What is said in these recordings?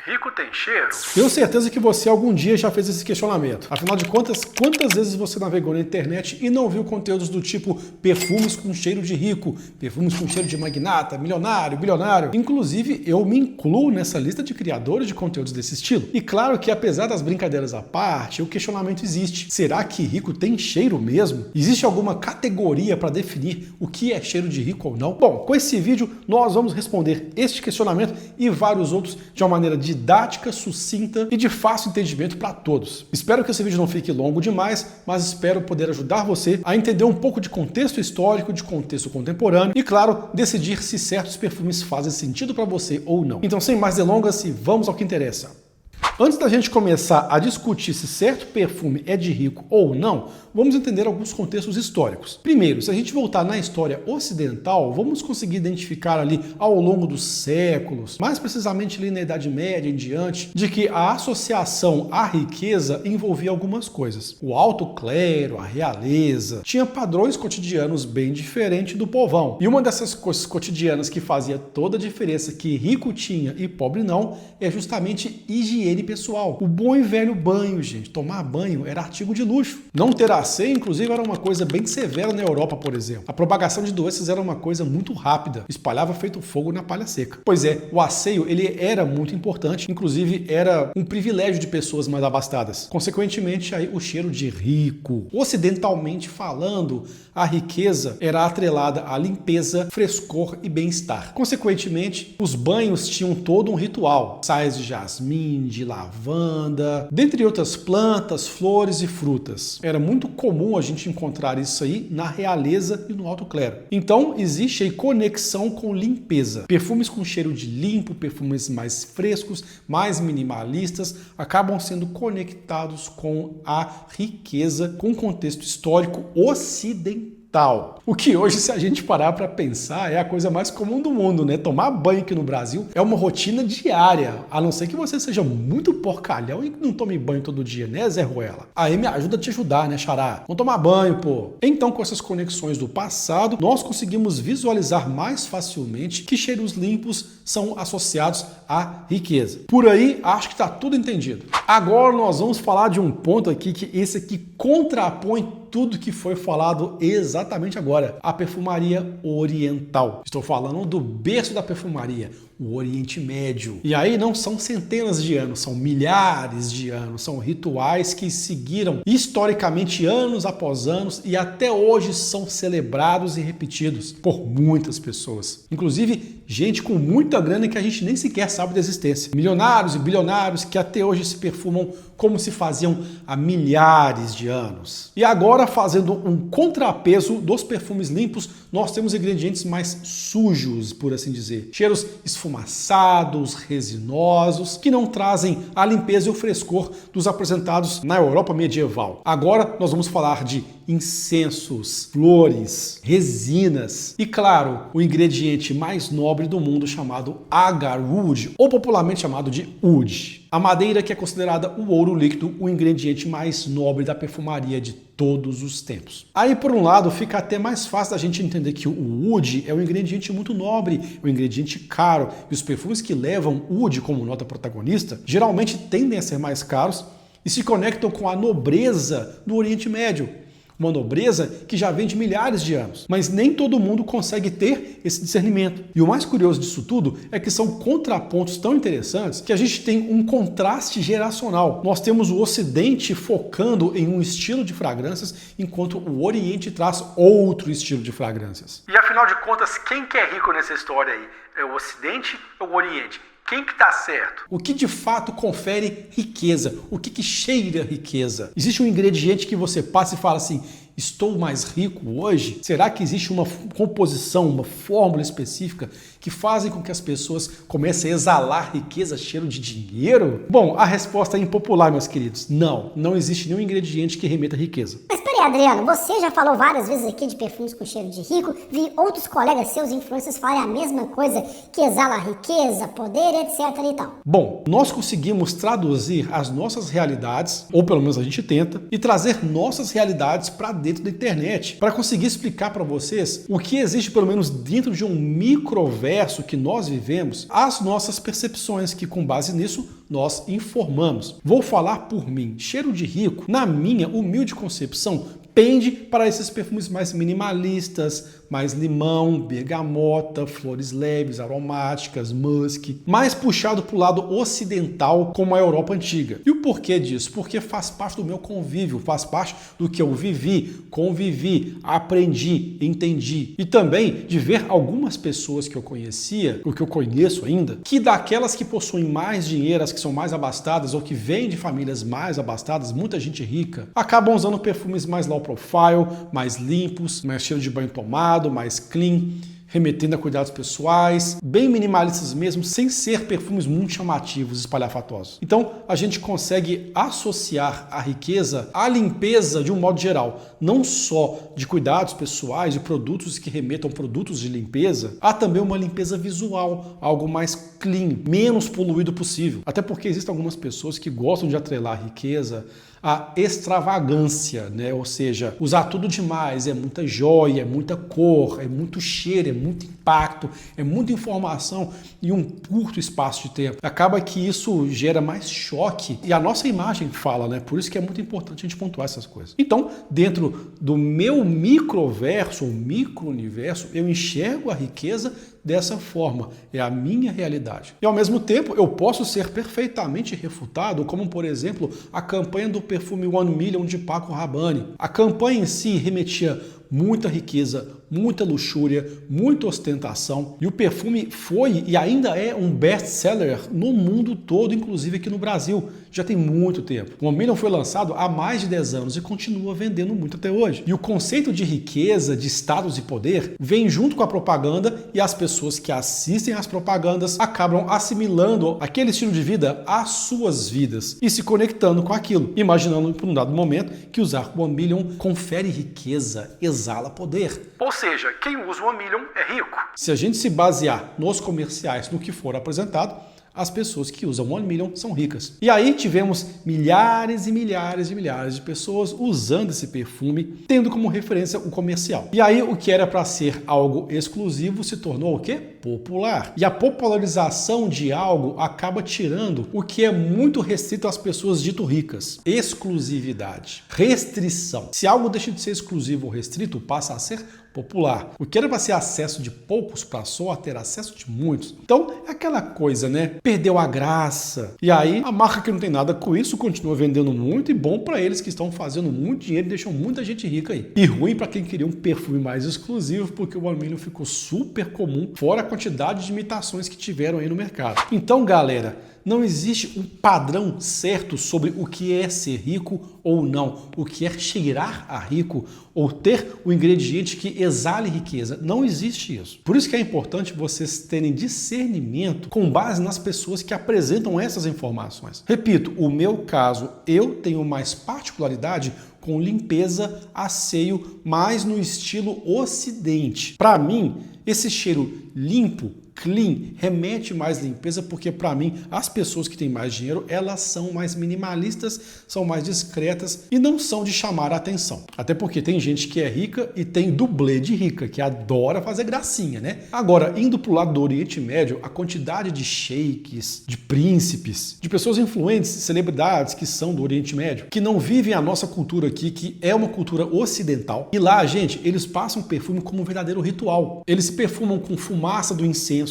Rico tem cheiro? Tenho certeza que você algum dia já fez esse questionamento. Afinal de contas, quantas vezes você navegou na internet e não viu conteúdos do tipo perfumes com cheiro de rico, perfumes com cheiro de magnata, milionário, bilionário? Inclusive, eu me incluo nessa lista de criadores de conteúdos desse estilo. E claro que apesar das brincadeiras à parte, o questionamento existe. Será que rico tem cheiro mesmo? Existe alguma categoria para definir o que é cheiro de rico ou não? Bom, com esse vídeo nós vamos responder este questionamento e vários outros de uma maneira didática, sucinta e de fácil entendimento para todos. Espero que esse vídeo não fique longo demais, mas espero poder ajudar você a entender um pouco de contexto histórico, de contexto contemporâneo e, claro, decidir se certos perfumes fazem sentido para você ou não. Então, sem mais delongas, vamos ao que interessa. Antes da gente começar a discutir se certo perfume é de rico ou não, vamos entender alguns contextos históricos. Primeiro, se a gente voltar na história ocidental, vamos conseguir identificar ali ao longo dos séculos, mais precisamente ali na Idade Média em diante, de que a associação à riqueza envolvia algumas coisas. O alto clero, a realeza, tinha padrões cotidianos bem diferentes do povão. E uma dessas coisas cotidianas que fazia toda a diferença que rico tinha e pobre não, é justamente higiene pessoal. O bom e velho banho, gente. Tomar banho era artigo de luxo. Não ter asseio, inclusive, era uma coisa bem severa na Europa, por exemplo. A propagação de doenças era uma coisa muito rápida. Espalhava feito fogo na palha seca. Pois é, o asseio, ele era muito importante. Inclusive, era um privilégio de pessoas mais abastadas. Consequentemente, aí o cheiro de rico. Ocidentalmente falando, a riqueza era atrelada à limpeza, frescor e bem-estar. Consequentemente, os banhos tinham todo um ritual. Sais de jasmim, de lavanda, dentre outras plantas, flores e frutas. Era muito comum a gente encontrar isso aí na realeza e no alto clero. Então, existe aí conexão com limpeza. Perfumes com cheiro de limpo, perfumes mais frescos, mais minimalistas, acabam sendo conectados com a riqueza, com o contexto histórico ocidental. O que hoje, se a gente parar para pensar, é a coisa mais comum do mundo, né? Tomar banho aqui no Brasil é uma rotina diária, a não ser que você seja muito porcalhão e não tome banho todo dia, né, Zé Ruela? Aí me ajuda a te ajudar, né, xará? Vamos tomar banho, pô. Então, com essas conexões do passado, nós conseguimos visualizar mais facilmente que cheiros limpos são associados à riqueza. Por aí, acho que está tudo entendido. Agora nós vamos falar de um ponto aqui que esse aqui contrapõe tudo que foi falado exatamente agora, a perfumaria oriental. Estou falando do berço da perfumaria, o Oriente Médio. E aí não são centenas de anos, são milhares de anos, são rituais que seguiram historicamente anos após anos e até hoje são celebrados e repetidos por muitas pessoas. Inclusive, gente com muita grana que a gente nem sequer sabe da existência. Milionários e bilionários que até hoje se perfumam como se faziam há milhares de anos. E agora, fazendo um contrapeso dos perfumes limpos, nós temos ingredientes mais sujos, por assim dizer. Cheiros esfumaçados, resinosos, que não trazem a limpeza e o frescor dos apresentados na Europa medieval. Agora nós vamos falar de incensos, flores, resinas e, claro, o ingrediente mais nobre do mundo chamado agarwood, ou popularmente chamado de oud. A madeira que é considerada o ouro líquido, o ingrediente mais nobre da perfumaria de todos os tempos. Aí, por um lado, fica até mais fácil da gente entender que o oud é um ingrediente muito nobre, um ingrediente caro, e os perfumes que levam oud como nota protagonista geralmente tendem a ser mais caros e se conectam com a nobreza do Oriente Médio. Uma nobreza que já vem de milhares de anos. Mas nem todo mundo consegue ter esse discernimento. E o mais curioso disso tudo é que são contrapontos tão interessantes que a gente tem um contraste geracional. Nós temos o Ocidente focando em um estilo de fragrâncias, enquanto o Oriente traz outro estilo de fragrâncias. E afinal de contas, quem que é rico nessa história aí? É o Ocidente ou o Oriente? Quem que tá certo? O que de fato confere riqueza? O que cheira riqueza? Existe um ingrediente que você passa e fala assim, estou mais rico hoje? Será que existe uma composição, uma fórmula específica que fazem com que as pessoas comecem a exalar riqueza, cheiro de dinheiro? Bom, a resposta é impopular, meus queridos. Não existe nenhum ingrediente que remeta a riqueza. Mas peraí, Adriano, você já falou várias vezes aqui de perfumes com cheiro de rico, vi outros colegas seus influencers falarem a mesma coisa, que exala riqueza, poder, etc e tal. Bom, nós conseguimos traduzir as nossas realidades, ou pelo menos a gente tenta, e trazer nossas realidades para dentro da internet, para conseguir explicar para vocês o que existe pelo menos dentro de um microverso que nós vivemos, as nossas percepções, que com base nisso nós informamos. Vou falar por mim. Cheiro de rico, na minha humilde concepção, pende para esses perfumes mais minimalistas, mais limão, bergamota, flores leves, aromáticas, musk, mais puxado para o lado ocidental, como a Europa antiga. E o porquê disso? Porque faz parte do meu convívio, faz parte do que eu vivi, convivi, aprendi, entendi. E também de ver algumas pessoas que eu conhecia, ou que eu conheço ainda, que daquelas que possuem mais dinheiro, as que são mais abastadas ou que vêm de famílias mais abastadas, muita gente rica, acabam usando perfumes mais low profile, mais limpos, mais cheiro de banho tomado, mais clean, remetendo a cuidados pessoais, bem minimalistas mesmo, sem ser perfumes muito chamativos, espalhafatosos. Então, a gente consegue associar a riqueza à limpeza de um modo geral, não só de cuidados pessoais, de produtos que remetam produtos de limpeza, há também uma limpeza visual, algo mais clean, menos poluído possível. Até porque existem algumas pessoas que gostam de atrelar a riqueza a extravagância, né? Ou seja, usar tudo demais, é muita joia, é muita cor, é muito cheiro, é muito impacto, é muita informação em um curto espaço de tempo. Acaba que isso gera mais choque e a nossa imagem fala, né? Por isso que é muito importante a gente pontuar essas coisas. Então, dentro do meu microverso, ou micro-universo, eu enxergo a riqueza dessa forma, é a minha realidade. E ao mesmo tempo, eu posso ser perfeitamente refutado, como por exemplo, a campanha do perfume One Million de Paco Rabanne. A campanha em si remetia muita riqueza, muita luxúria, muita ostentação, e o perfume foi e ainda é um best-seller no mundo todo, inclusive aqui no Brasil, já tem muito tempo. O One Million foi lançado há mais de 10 anos e continua vendendo muito até hoje. E o conceito de riqueza, de status e poder vem junto com a propaganda, e as pessoas que assistem às propagandas acabam assimilando aquele estilo de vida às suas vidas e se conectando com aquilo, imaginando por um dado momento que usar o One Million confere riqueza, exala poder. Ou seja, quem usa o One Million é rico. Se a gente se basear nos comerciais, no que for apresentado, as pessoas que usam One Million são ricas. E aí tivemos milhares e milhares e milhares de pessoas usando esse perfume, tendo como referência o comercial. E aí o que era para ser algo exclusivo se tornou o quê? Popular. E a popularização de algo acaba tirando o que é muito restrito às pessoas dito ricas. Exclusividade. Restrição. Se algo deixa de ser exclusivo ou restrito, passa a ser popular. O que era para ser acesso de poucos passou a ter acesso de muitos. Então, é aquela coisa, né? Perdeu a graça. E aí, a marca que não tem nada com isso continua vendendo muito, e bom para eles que estão fazendo muito dinheiro e deixam muita gente rica aí. E ruim para quem queria um perfume mais exclusivo, porque o One Million ficou super comum, fora a quantidade de imitações que tiveram aí no mercado. Então, galera, não existe um padrão certo sobre o que é ser rico ou não, o que é cheirar a rico ou ter o ingrediente que exale riqueza. Não existe isso. Por isso que é importante vocês terem discernimento com base nas pessoas que apresentam essas informações. Repito, o meu caso, eu tenho mais particularidade com limpeza, asseio, mais no estilo ocidente. Para mim, esse cheiro limpo, clean, remete mais limpeza, porque para mim as pessoas que têm mais dinheiro, elas são mais minimalistas, são mais discretas e não são de chamar a atenção. Até porque tem gente que é rica e tem dublê de rica, que adora fazer gracinha, né? Agora, indo pro lado do Oriente Médio, a quantidade de sheiks, de príncipes, de pessoas influentes, celebridades que são do Oriente Médio, que não vivem a nossa cultura aqui, que é uma cultura ocidental. E lá, gente, eles passam perfume como um verdadeiro ritual. Eles se perfumam com fumaça do incenso.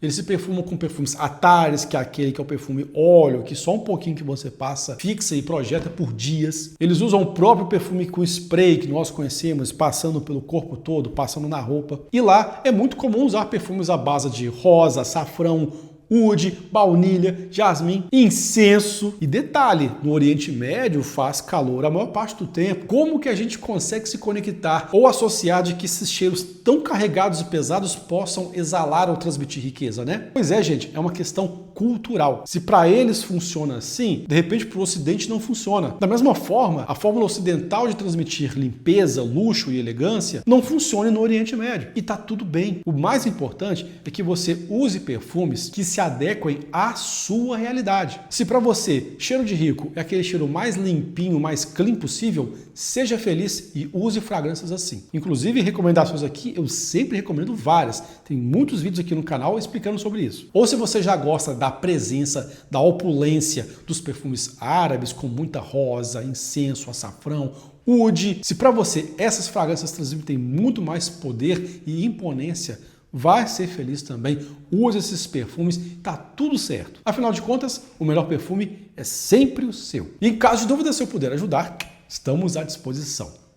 Eles se perfumam com perfumes Ataris, que é aquele que é o perfume óleo, que só um pouquinho que você passa, fixa e projeta por dias. Eles usam o próprio perfume com spray que nós conhecemos, passando pelo corpo todo, passando na roupa. E lá é muito comum usar perfumes à base de rosa, açafrão, oud, baunilha, jasmim, incenso. E detalhe, no Oriente Médio faz calor a maior parte do tempo. Como que a gente consegue se conectar ou associar de que esses cheiros tão carregados e pesados possam exalar ou transmitir riqueza, né? Pois é, gente, é uma questão cultural. Se para eles funciona assim, de repente para o Ocidente não funciona. Da mesma forma, a fórmula ocidental de transmitir limpeza, luxo e elegância não funciona no Oriente Médio. E tá tudo bem. O mais importante é que você use perfumes que se adequem à sua realidade. Se para você cheiro de rico é aquele cheiro mais limpinho, mais clean possível, seja feliz e use fragrâncias assim. Inclusive, recomendações aqui, eu sempre recomendo várias. Tem muitos vídeos aqui no canal explicando sobre isso. Ou se você já gosta da presença, da opulência dos perfumes árabes com muita rosa, incenso, açafrão, oud. Se para você essas fragrâncias transmitem muito mais poder e imponência, vai ser feliz também. Use esses perfumes, tá tudo certo. Afinal de contas, o melhor perfume é sempre o seu. E em caso de dúvida, se eu puder ajudar, estamos à disposição.